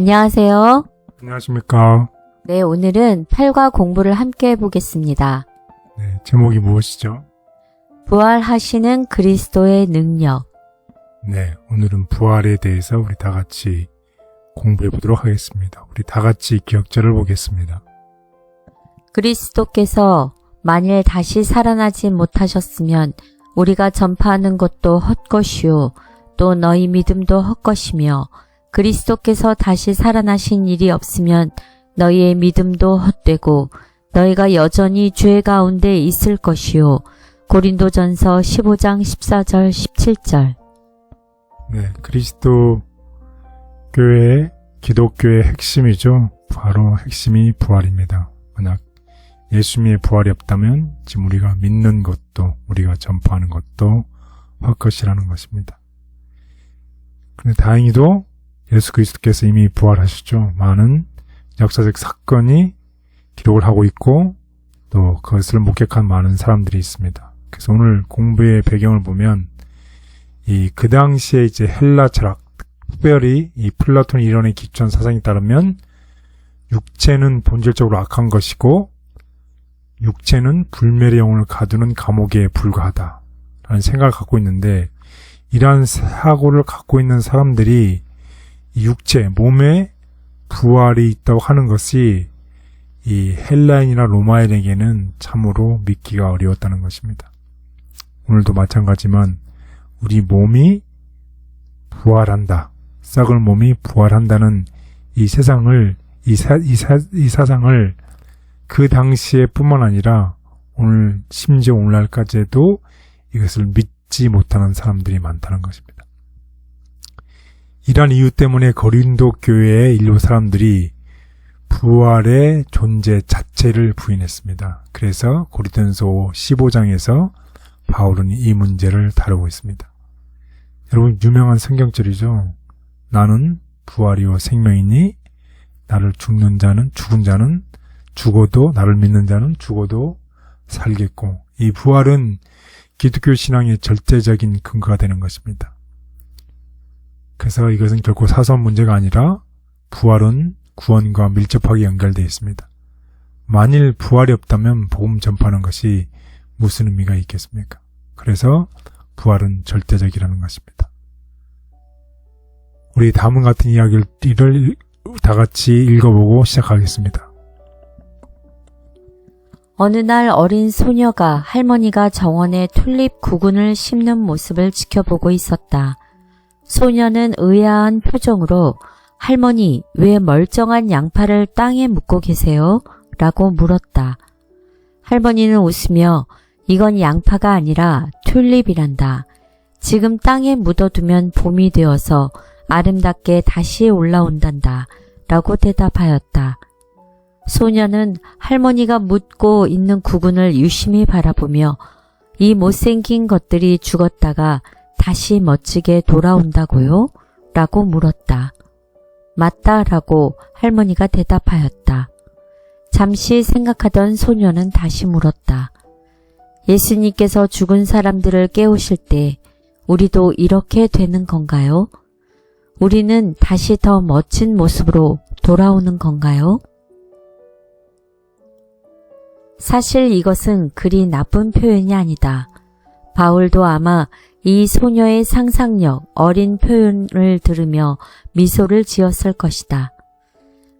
안녕하세요. 안녕하십니까. 네, 오늘은 8과 공부를 함께 해보겠습니다. 네, 제목이 무엇이죠? 부활하시는 그리스도의 능력. 네, 오늘은 부활에 대해서 우리 다 같이 공부해 보도록 하겠습니다. 우리 다 같이 기억절을 보겠습니다. 그리스도께서 만일 다시 살아나지 못하셨으면 우리가 전파하는 것도 헛것이요 또 너희 믿음도 헛것이며 그리스도께서 다시 살아나신 일이 없으면 너희의 믿음도 헛되고 너희가 여전히 죄 가운데 있을 것이요. 고린도전서 15장 14절 17절. 네, 그리스도 교회의 기독교의 핵심이죠. 바로 핵심이 부활입니다. 만약 예수님의 부활이 없다면 지금 우리가 믿는 것도 우리가 전파하는 것도 헛것이라는 것입니다. 그런데 다행히도 예수 그리스도께서 이미 부활하셨죠. 많은 역사적 사건이 기록을 하고 있고 또 그것을 목격한 많은 사람들이 있습니다. 그래서 오늘 공부의 배경을 보면 그 당시에 이제 헬라 철학, 특별히 이 플라톤 이론의 기초한 사상에 따르면 육체는 본질적으로 악한 것이고 육체는 불멸의 영혼을 가두는 감옥에 불과하다라는 생각을 갖고 있는데 이러한 사고를 갖고 있는 사람들이 이 육체, 몸에 부활이 있다고 하는 것이 이 헬라인이나 로마인에게는 참으로 믿기가 어려웠다는 것입니다. 오늘도 마찬가지지만 우리 몸이 부활한다, 썩을 몸이 부활한다는 이 세상을, 이 사상을 그 당시에 뿐만 아니라 오늘 심지어 오늘날까지도 이것을 믿지 못하는 사람들이 많다는 것입니다. 이러한 이유 때문에 고린도 교회의 일부 사람들이 부활의 존재 자체를 부인했습니다. 그래서 고린도전서 15장에서 바울은 이 문제를 다루고 있습니다. 여러분 유명한 성경절이죠. 나는 부활이요 생명이니 나를 죽는 자는 죽은 자는 죽어도 나를 믿는 자는 죽어도 살겠고 이 부활은 기독교 신앙의 절대적인 근거가 되는 것입니다. 그래서 이것은 결코 사소한 문제가 아니라 부활은 구원과 밀접하게 연결되어 있습니다. 만일 부활이 없다면 복음 전파하는 것이 무슨 의미가 있겠습니까? 그래서 부활은 절대적이라는 것입니다. 우리 다음과 같은 이야기를 다 같이 읽어보고 시작하겠습니다. 어느 날 어린 소녀가 할머니가 정원에 튤립 구근을 심는 모습을 지켜보고 있었다. 소녀는 의아한 표정으로 할머니, 왜 멀쩡한 양파를 땅에 묻고 계세요? 라고 물었다. 할머니는 웃으며 이건 양파가 아니라 튤립이란다. 지금 땅에 묻어두면 봄이 되어서 아름답게 다시 올라온단다. 라고 대답하였다. 소녀는 할머니가 묻고 있는 구근을 유심히 바라보며 이 못생긴 것들이 죽었다가 다시 멋지게 돌아온다고요? 라고 물었다. 맞다 라고 할머니가 대답하였다. 잠시 생각하던 소녀는 다시 물었다. 예수님께서 죽은 사람들을 깨우실 때 우리도 이렇게 되는 건가요? 우리는 다시 더 멋진 모습으로 돌아오는 건가요? 사실 이것은 그리 나쁜 표현이 아니다. 바울도 아마 이 소녀의 상상력, 어린 표현을 들으며 미소를 지었을 것이다.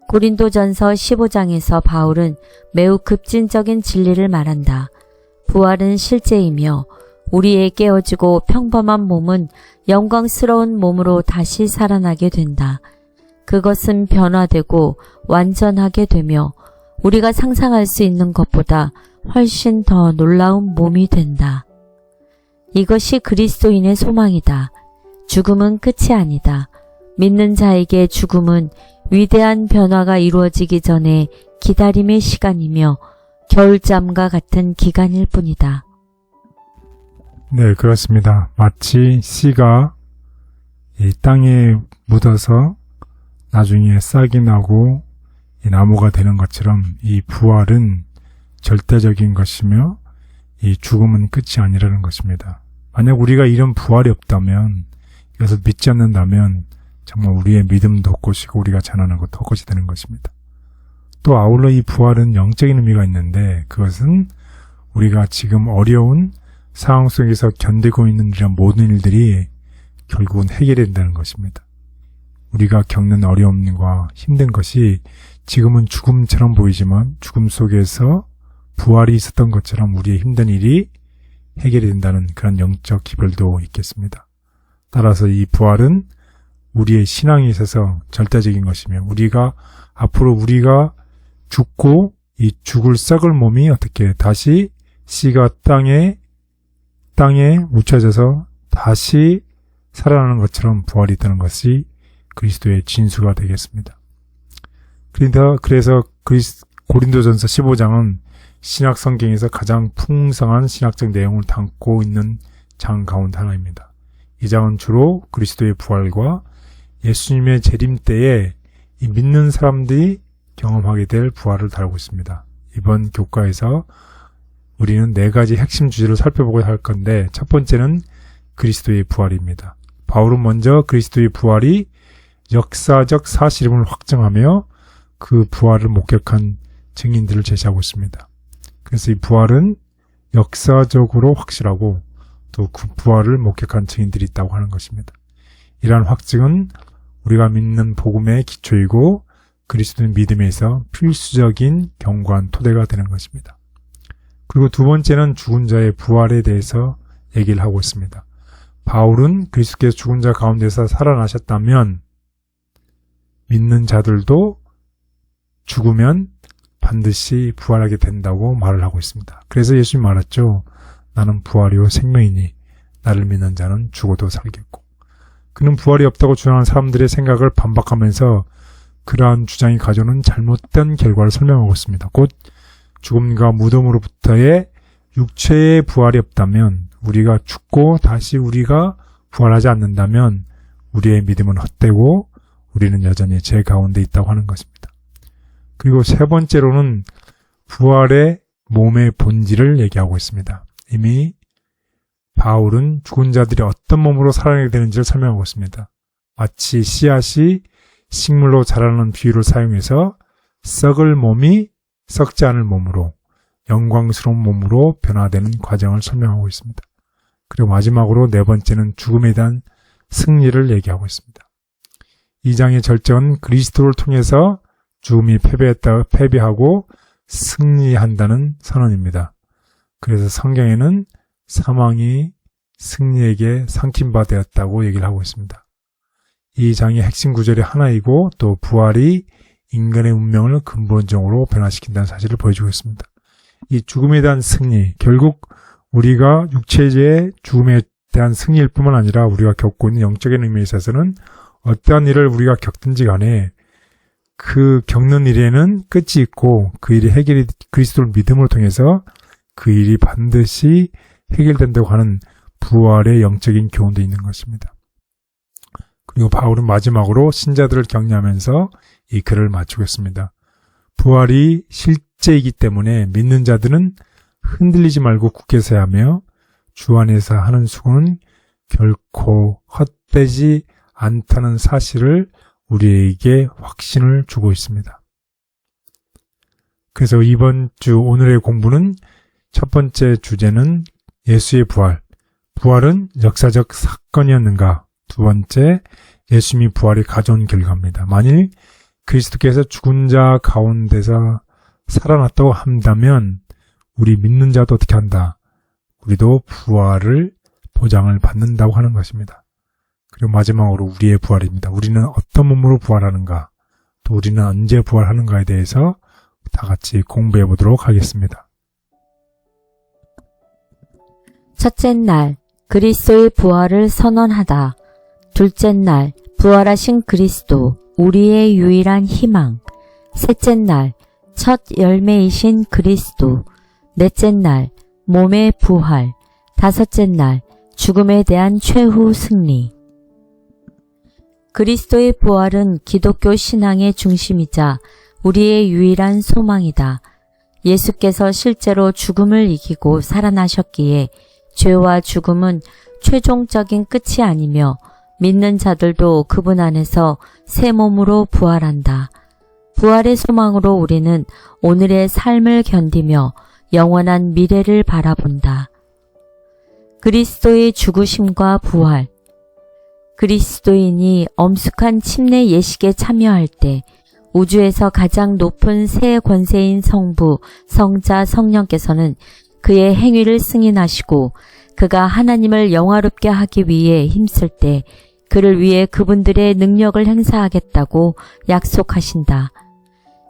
고린도전서 15장에서 바울은 매우 급진적인 진리를 말한다. 부활은 실제이며 우리의 깨어지고 평범한 몸은 영광스러운 몸으로 다시 살아나게 된다. 그것은 변화되고 완전하게 되며 우리가 상상할 수 있는 것보다 훨씬 더 놀라운 몸이 된다. 이것이 그리스도인의 소망이다. 죽음은 끝이 아니다. 믿는 자에게 죽음은 위대한 변화가 이루어지기 전에 기다림의 시간이며 겨울잠과 같은 기간일 뿐이다. 네, 그렇습니다. 마치 씨가 이 땅에 묻어서 나중에 싹이 나고 이 나무가 되는 것처럼 이 부활은 절대적인 것이며 이 죽음은 끝이 아니라는 것입니다. 만약 우리가 이런 부활이 없다면, 이것을 믿지 않는다면 정말 우리의 믿음 돋곳이고 우리가 전하는 것 돋곳이 되는 것입니다. 또 아울러 이 부활은 영적인 의미가 있는데 그것은 우리가 지금 어려운 상황 속에서 견디고 있는 이런 모든 일들이 결국은 해결이 된다는 것입니다. 우리가 겪는 어려움과 힘든 것이 지금은 죽음처럼 보이지만 죽음 속에서 부활이 있었던 것처럼 우리의 힘든 일이 해결이 된다는 그런 영적 기별도 있겠습니다. 따라서 이 부활은 우리의 신앙에 있어서 절대적인 것이며 앞으로 우리가 죽고 이 죽을 썩을 몸이 어떻게 다시 씨가 땅에 묻혀져서 다시 살아나는 것처럼 부활이 있다는 것이 그리스도의 진수가 되겠습니다. 그래서 고린도전서 15장은 신약 성경에서 가장 풍성한 신학적 내용을 담고 있는 장 가운데 하나입니다. 이 장은 주로 그리스도의 부활과 예수님의 재림 때에 이 믿는 사람들이 경험하게 될 부활을 다루고 있습니다. 이번 교과에서 우리는 4가지 핵심 주제를 살펴보고 할 건데 첫 번째는 그리스도의 부활입니다. 바울은 먼저 그리스도의 부활이 역사적 사실임을 확정하며 그 부활을 목격한 증인들을 제시하고 있습니다. 그래서 이 부활은 역사적으로 확실하고 또 그 부활을 목격한 증인들이 있다고 하는 것입니다. 이러한 확증은 우리가 믿는 복음의 기초이고 그리스도의 믿음에 있어 필수적인 견고한 토대가 되는 것입니다. 그리고 두 번째는 죽은 자의 부활에 대해서 얘기를 하고 있습니다. 바울은 그리스도께서 죽은 자 가운데서 살아나셨다면 믿는 자들도 죽으면 반드시 부활하게 된다고 말을 하고 있습니다. 그래서 예수님이 말했죠. 나는 부활이요 생명이니 나를 믿는 자는 죽어도 살겠고. 그는 부활이 없다고 주장하는 사람들의 생각을 반박하면서 그러한 주장이 가져오는 잘못된 결과를 설명하고 있습니다. 곧 죽음과 무덤으로부터의 육체의 부활이 없다면 우리가 죽고 다시 우리가 부활하지 않는다면 우리의 믿음은 헛되고 우리는 여전히 죄 가운데 있다고 하는 것입니다. 그리고 세 번째로는 부활의 몸의 본질을 얘기하고 있습니다. 이미 바울은 죽은 자들이 어떤 몸으로 살아나게 되는지를 설명하고 있습니다. 마치 씨앗이 식물로 자라는 비유를 사용해서 썩을 몸이 썩지 않을 몸으로 영광스러운 몸으로 변화되는 과정을 설명하고 있습니다. 그리고 마지막으로 네 번째는 죽음에 대한 승리를 얘기하고 있습니다. 이 장의 절정은 그리스도를 통해서 죽음이 패배하고 승리한다는 선언입니다. 그래서 성경에는 사망이 승리에게 상킴바 되었다고 얘기를 하고 있습니다. 이 장의 핵심 구절이 하나이고 또 부활이 인간의 운명을 근본적으로 변화시킨다는 사실을 보여주고 있습니다. 이 죽음에 대한 승리, 결국 우리가 육체의 죽음에 대한 승리일 뿐만 아니라 우리가 겪고 있는 영적인 의미에 있어서는 어떠한 일을 우리가 겪든지 간에 그 겪는 일에는 끝이 있고 그 일이 해결이 그리스도를 믿음을 통해서 그 일이 반드시 해결된다고 하는 부활의 영적인 교훈도 있는 것입니다. 그리고 바울은 마지막으로 신자들을 격려하면서 이 글을 마치겠습니다. 부활이 실제이기 때문에 믿는 자들은 흔들리지 말고 굳게 서야 하며 주 안에서 하는 수고는 결코 헛되지 않다는 사실을 우리에게 확신을 주고 있습니다. 그래서 이번 주 오늘의 공부는 첫 번째 주제는 예수의 부활. 부활은 역사적 사건이었는가? 두 번째, 예수님이 부활이 가져온 결과입니다. 만일 그리스도께서 죽은 자 가운데서 살아났다고 한다면 우리 믿는 자도 어떻게 한다? 우리도 부활을 보장을 받는다고 하는 것입니다. 그리고 마지막으로 우리의 부활입니다. 우리는 어떤 몸으로 부활하는가? 또 우리는 언제 부활하는가에 대해서 다 같이 공부해 보도록 하겠습니다. 첫째 날, 그리스도의 부활을 선언하다. 둘째 날, 부활하신 그리스도, 우리의 유일한 희망. 셋째 날, 첫 열매이신 그리스도. 넷째 날, 몸의 부활. 다섯째 날, 죽음에 대한 최후 승리. 그리스도의 부활은 기독교 신앙의 중심이자 우리의 유일한 소망이다. 예수께서 실제로 죽음을 이기고 살아나셨기에 죄와 죽음은 최종적인 끝이 아니며 믿는 자들도 그분 안에서 새 몸으로 부활한다. 부활의 소망으로 우리는 오늘의 삶을 견디며 영원한 미래를 바라본다. 그리스도의 죽으심과 부활. 그리스도인이 엄숙한 침례 예식에 참여할 때 우주에서 가장 높은 새 권세인 성부, 성자, 성령께서는 그의 행위를 승인하시고 그가 하나님을 영화롭게 하기 위해 힘쓸 때 그를 위해 그분들의 능력을 행사하겠다고 약속하신다.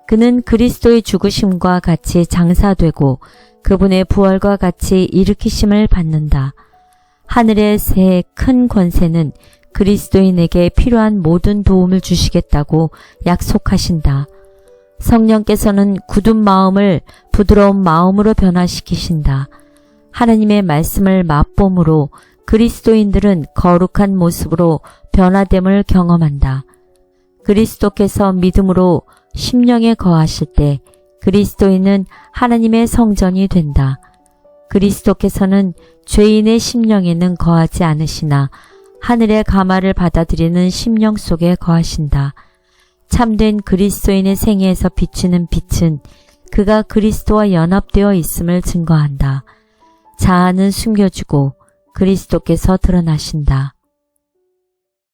그는 그리스도의 죽으심과 같이 장사되고 그분의 부활과 같이 일으키심을 받는다. 하늘의 새 큰 권세는 그리스도인에게 필요한 모든 도움을 주시겠다고 약속하신다. 성령께서는 굳은 마음을 부드러운 마음으로 변화시키신다. 하나님의 말씀을 맛봄으로 그리스도인들은 거룩한 모습으로 변화됨을 경험한다. 그리스도께서 믿음으로 심령에 거하실 때 그리스도인은 하나님의 성전이 된다. 그리스도께서는 죄인의 심령에는 거하지 않으시나 하늘의 감화를 받아들이는 심령 속에 거하신다. 참된 그리스도인의 생애에서 비치는 빛은 그가 그리스도와 연합되어 있음을 증거한다. 자아는 숨겨지고 그리스도께서 드러나신다.